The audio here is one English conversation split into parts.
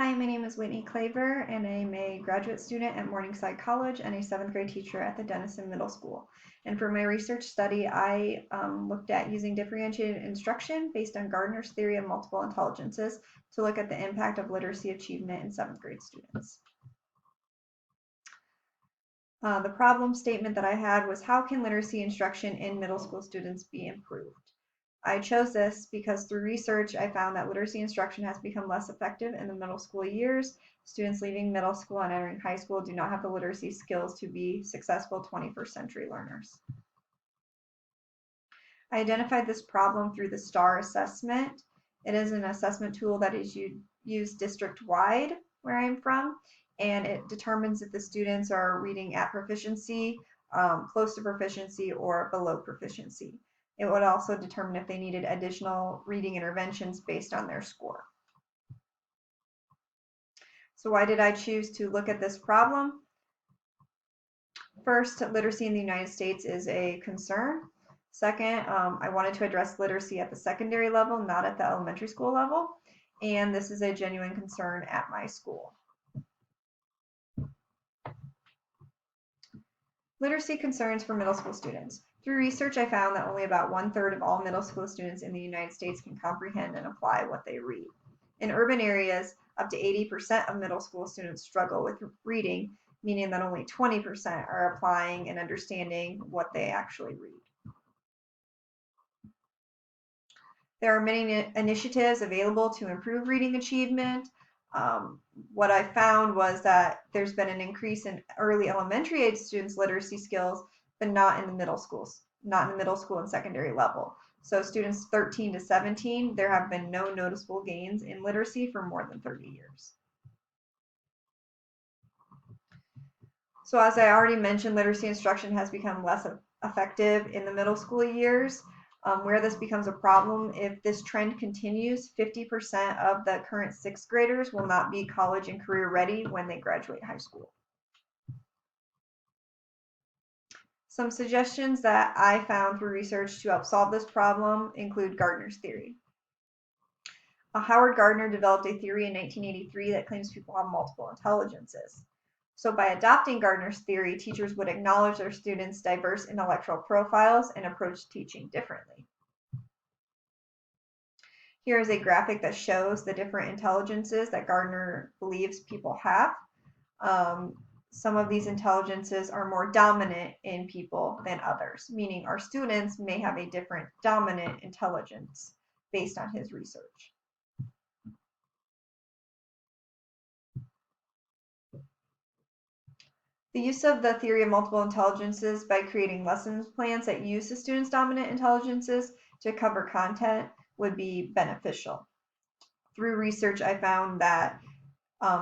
Hi, my name is Whitney Claver, and I'm a graduate student at Morningside College and a 7th grade teacher at the Denison Middle School. And for my research study, I looked at using differentiated instruction based on Gardner's theory of multiple intelligences to look at the impact of literacy achievement in 7th grade students. The problem statement that I had was, how can literacy instruction in middle school students be improved? I chose this because through research, I found that literacy instruction has become less effective in the middle school years. Students leaving middle school and entering high school do not have the literacy skills to be successful 21st century learners. I identified this problem through the STAR assessment. It is an assessment tool that is used district-wide where I'm from, and it determines if the students are reading at proficiency, close to proficiency, or below proficiency. It would also determine if they needed additional reading interventions based on their score. So why did I choose to look at this problem? First, literacy in the United States is a concern. Second, I wanted to address literacy at the secondary level, not at the elementary school level. And this is a genuine concern at my school. Literacy concerns for middle school students. Through research, I found that only about 1/3 of all middle school students in the United States can comprehend and apply what they read. In urban areas, up to 80% of middle school students struggle with reading, meaning that only 20% are applying and understanding what they actually read. There are many initiatives available to improve reading achievement. What I found was that there's been an increase in early elementary age students' literacy skills, but not in the middle schools, not in the middle school and secondary level. So students 13 to 17, there have been no noticeable gains in literacy for more than 30 years. So as I already mentioned, literacy instruction has become less effective in the middle school years. Where this becomes a problem, if this trend continues, 50% of the current 6th graders will not be college and career ready when they graduate high school. Some suggestions that I found through research to help solve this problem include Gardner's theory. Howard Gardner developed a theory in 1983 that claims people have multiple intelligences. So by adopting Gardner's theory, teachers would acknowledge their students' diverse intellectual profiles and approach teaching differently. Here is a graphic that shows the different intelligences that Gardner believes people have. Some of these intelligences are more dominant in people than others, meaning our students may have a different dominant intelligence based on his research. The use of the theory of multiple intelligences by creating lesson plans that use the students' dominant intelligences to cover content would be beneficial. Through research, I found that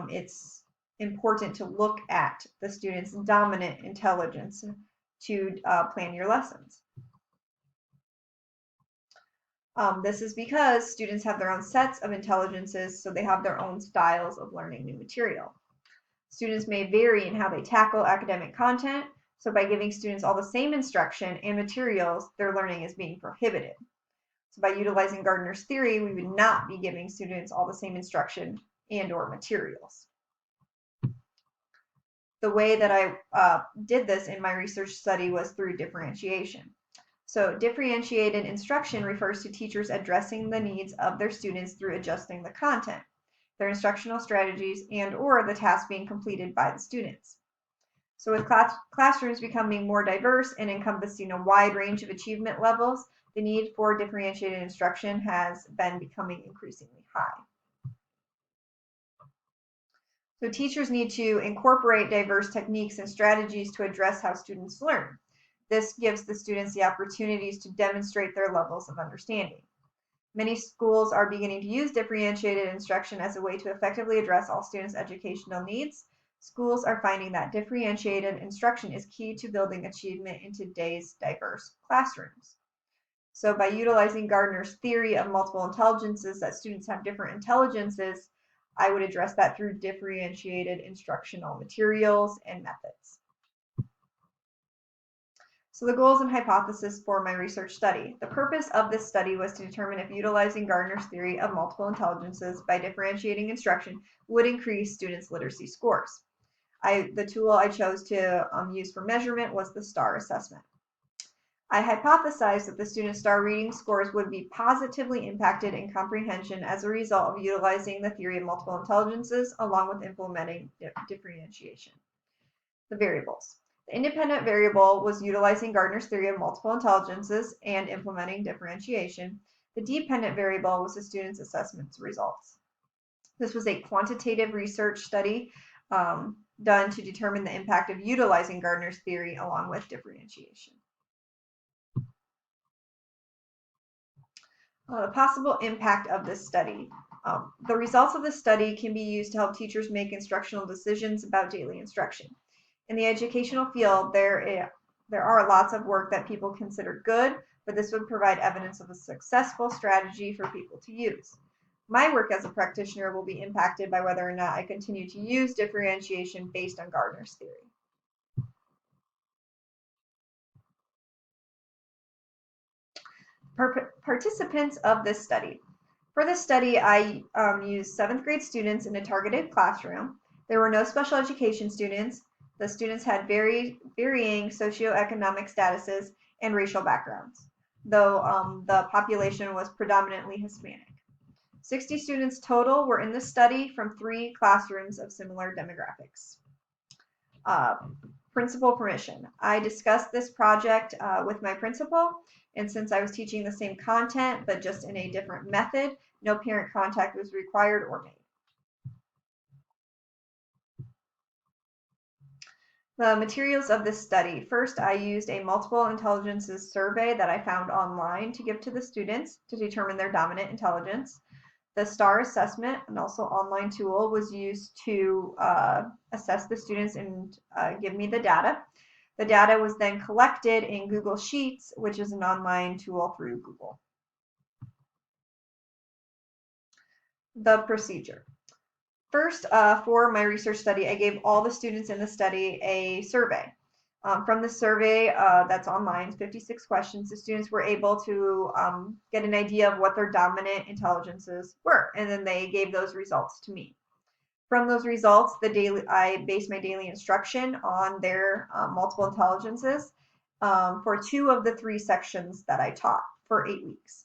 it's important to look at the student's dominant intelligence to plan your lessons. This is because students have their own sets of intelligences, so they have their own styles of learning new material. Students may vary in how they tackle academic content, so by giving students all the same instruction and materials, their learning is being prohibited. So by utilizing Gardner's theory, we would not be giving students all the same instruction and or materials. The way that I did this in my research study was through differentiation. So differentiated instruction refers to teachers addressing the needs of their students through adjusting the content, their instructional strategies, and or the task being completed by the students. So with classrooms becoming more diverse and encompassing a wide range of achievement levels, the need for differentiated instruction has been becoming increasingly high. So teachers need to incorporate diverse techniques and strategies to address how students learn. This gives the students the opportunities to demonstrate their levels of understanding. Many schools are beginning to use differentiated instruction as a way to effectively address all students' educational needs. Schools are finding that differentiated instruction is key to building achievement in today's diverse classrooms. So by utilizing Gardner's theory of multiple intelligences, that students have different intelligences, I would address that through differentiated instructional materials and methods. So the goals and hypothesis for my research study. The purpose of this study was to determine if utilizing Gardner's theory of multiple intelligences by differentiating instruction would increase students' literacy scores. The tool I chose to use for measurement was the STAR assessment. I hypothesized that the students' STAR reading scores would be positively impacted in comprehension as a result of utilizing the theory of multiple intelligences along with implementing differentiation. The variables. The independent variable was utilizing Gardner's theory of multiple intelligences and implementing differentiation. The dependent variable was the students' assessment results. This was a quantitative research study done to determine the impact of utilizing Gardner's theory along with differentiation. The possible impact of this study. The results of this study can be used to help teachers make instructional decisions about daily instruction. In the educational field, there are lots of work that people consider good, but this would provide evidence of a successful strategy for people to use. My work as a practitioner will be impacted by whether or not I continue to use differentiation based on Gardner's theory. Participants of this study. For this study, I used 7th grade students in a targeted classroom. There were no special education students. The students had varying socioeconomic statuses and racial backgrounds, though the population was predominantly Hispanic. 60 students total were in the study from 3 classrooms of similar demographics. Principal permission. I discussed this project with my principal, and since I was teaching the same content but just in a different method, no parent contact was required or made. The materials of this study. First, I used a multiple intelligences survey that I found online to give to the students to determine their dominant intelligence. The STAR assessment, an also online tool, was used to assess the students and give me the data. The data was then collected in Google Sheets, which is an online tool through Google. The procedure. First, for my research study, I gave all the students in the study a survey. From the survey that's online, 56 questions, the students were able to get an idea of what their dominant intelligences were, and then they gave those results to me. From those results, I based my daily instruction on their multiple intelligences for 2 of the 3 sections that I taught for 8 weeks.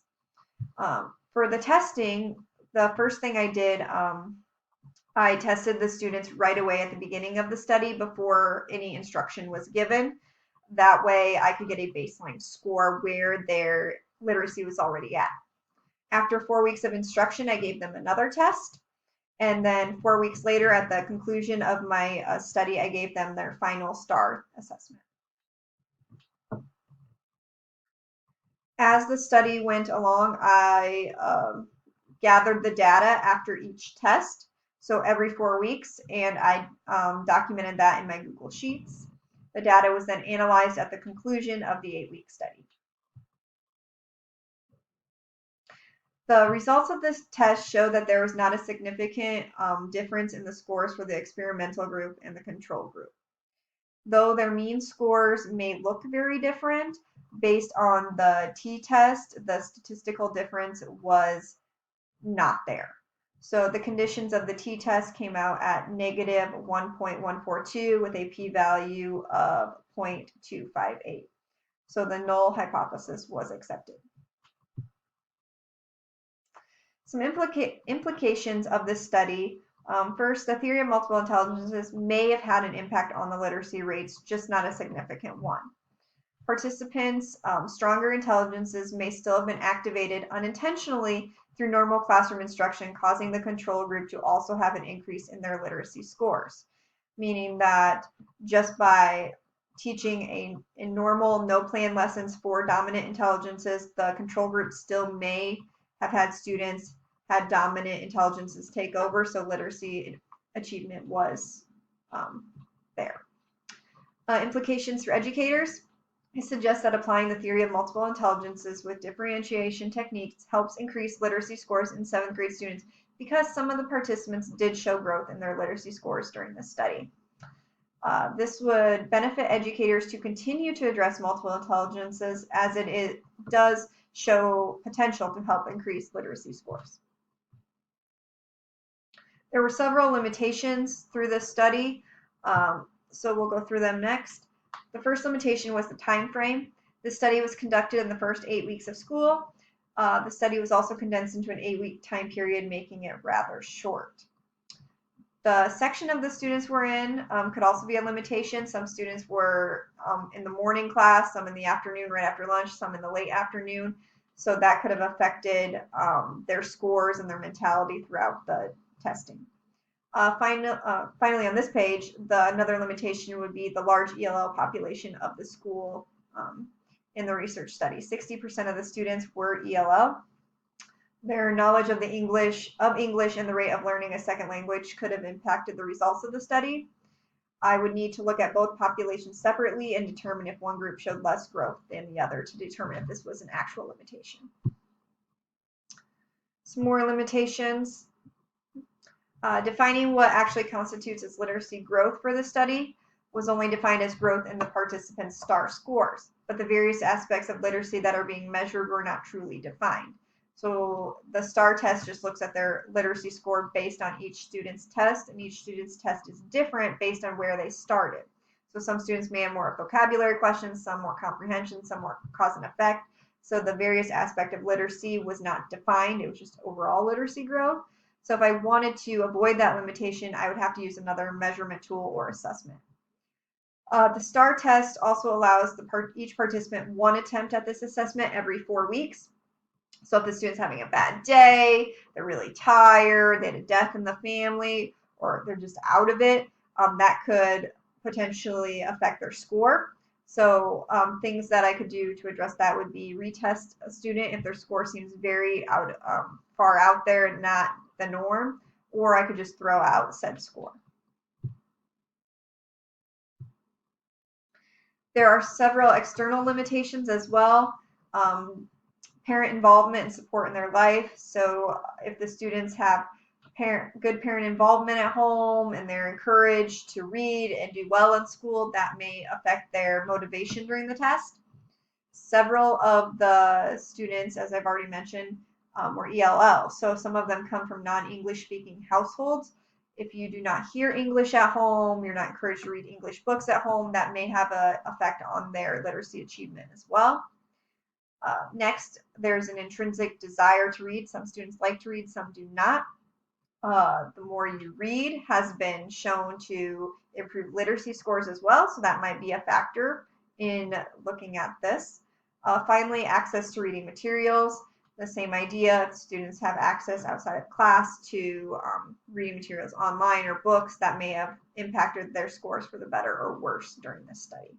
For the testing, the first thing I did, I tested the students right away at the beginning of the study before any instruction was given. That way I could get a baseline score where their literacy was already at. After 4 weeks of instruction, I gave them another test. And then 4 weeks later, at the conclusion of my study, I gave them their final STAR assessment. As the study went along, I gathered the data after each test. So every 4 weeks, and I documented that in my Google Sheets. The data was then analyzed at the conclusion of the 8-week study. The results of this test show that there was not a significant difference in the scores for the experimental group and the control group. Though their mean scores may look very different, based on the t-test, the statistical difference was not there. So the conditions of the t-test came out at negative 1.142 with a p-value of 0.258. So the null hypothesis was accepted. Some implications of this study. First, the theory of multiple intelligences may have had an impact on the literacy rates, just not a significant one. Participants' stronger intelligences may still have been activated unintentionally through normal classroom instruction, causing the control group to also have an increase in their literacy scores, meaning that just by teaching a normal no-plan lessons for dominant intelligences, the control group still may have had students had dominant intelligences take over, so literacy achievement was there. Implications for educators. I suggest that applying the theory of multiple intelligences with differentiation techniques helps increase literacy scores in 7th grade students because some of the participants did show growth in their literacy scores during this study. This would benefit educators to continue to address multiple intelligences as it does show potential to help increase literacy scores. There were several limitations through this study, so we'll go through them next. The first limitation was the time frame. The study was conducted in the first 8 weeks of school. The study was also condensed into an 8-week time period, making it rather short. The section of the students were in could also be a limitation. Some students were in the morning class, some in the afternoon right after lunch, some in the late afternoon. So that could have affected their scores and their mentality throughout the testing. Finally, on this page, another limitation would be the large ELL population of the school in the research study. 60% of the students were ELL. Their knowledge of English and the rate of learning a second language could have impacted the results of the study. I would need to look at both populations separately and determine if one group showed less growth than the other to determine if this was an actual limitation. Some more limitations. Defining what actually constitutes as literacy growth for the study was only defined as growth in the participants' STAR scores, but the various aspects of literacy that are being measured were not truly defined. So the STAR test just looks at their literacy score based on each student's test, and each student's test is different based on where they started. So some students may have more vocabulary questions, some more comprehension, some more cause and effect. So the various aspect of literacy was not defined. It was just overall literacy growth. So if I wanted to avoid that limitation, I would have to use another measurement tool or assessment. The STAR test also allows each participant one attempt at this assessment every 4 weeks. So if the student's having a bad day, they're really tired, they had a death in the family, or they're just out of it, that could potentially affect their score. So things that I could do to address that would be retest a student if their score seems very far out there and not the norm, or I could just throw out said score. There are several external limitations as well. Parent involvement and support in their life. So if the students have good parent involvement at home and they're encouraged to read and do well in school, that may affect their motivation during the test. Several of the students, as I've already mentioned, were ELL. So some of them come from non-English speaking households. If you do not hear English at home, you're not encouraged to read English books at home, that may have an effect on their literacy achievement as well. Next, there's an intrinsic desire to read. Some students like to read, some do not. The more you read has been shown to improve literacy scores as well, so that might be a factor in looking at this. Finally, access to reading materials. The same idea, if students have access outside of class to reading materials online or books, that may have impacted their scores for the better or worse during this study.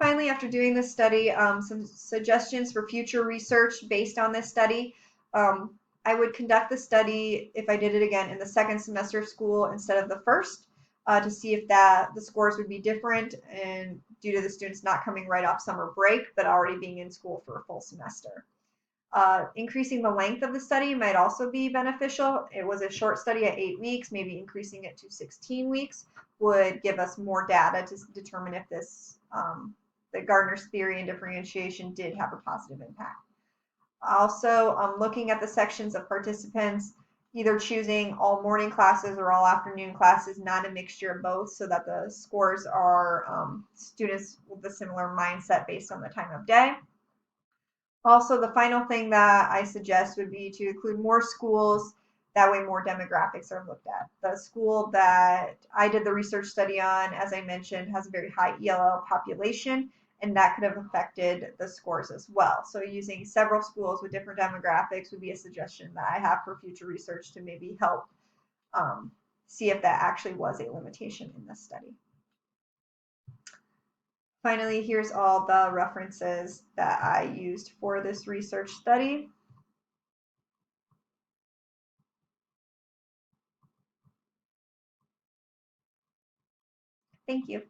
Finally, after doing this study, some suggestions for future research based on this study. I would conduct the study, if I did it again, in the second semester of school instead of the first, to see if the scores would be different, and due to the students not coming right off summer break, but already being in school for a full semester. Increasing the length of the study might also be beneficial. It was a short study at 8 weeks, maybe increasing it to 16 weeks would give us more data to determine if this the Gardner's theory and differentiation did have a positive impact. Also, looking at the sections of participants, either choosing all morning classes or all afternoon classes, not a mixture of both, so that the scores are students with a similar mindset based on the time of day. Also, the final thing that I suggest would be to include more schools. That way more demographics are looked at. The school that I did the research study on, as I mentioned, has a very high ELL population, and that could have affected the scores as well. So using several schools with different demographics would be a suggestion that I have for future research to maybe help see if that actually was a limitation in this study. Finally, here's all the references that I used for this research study. Thank you.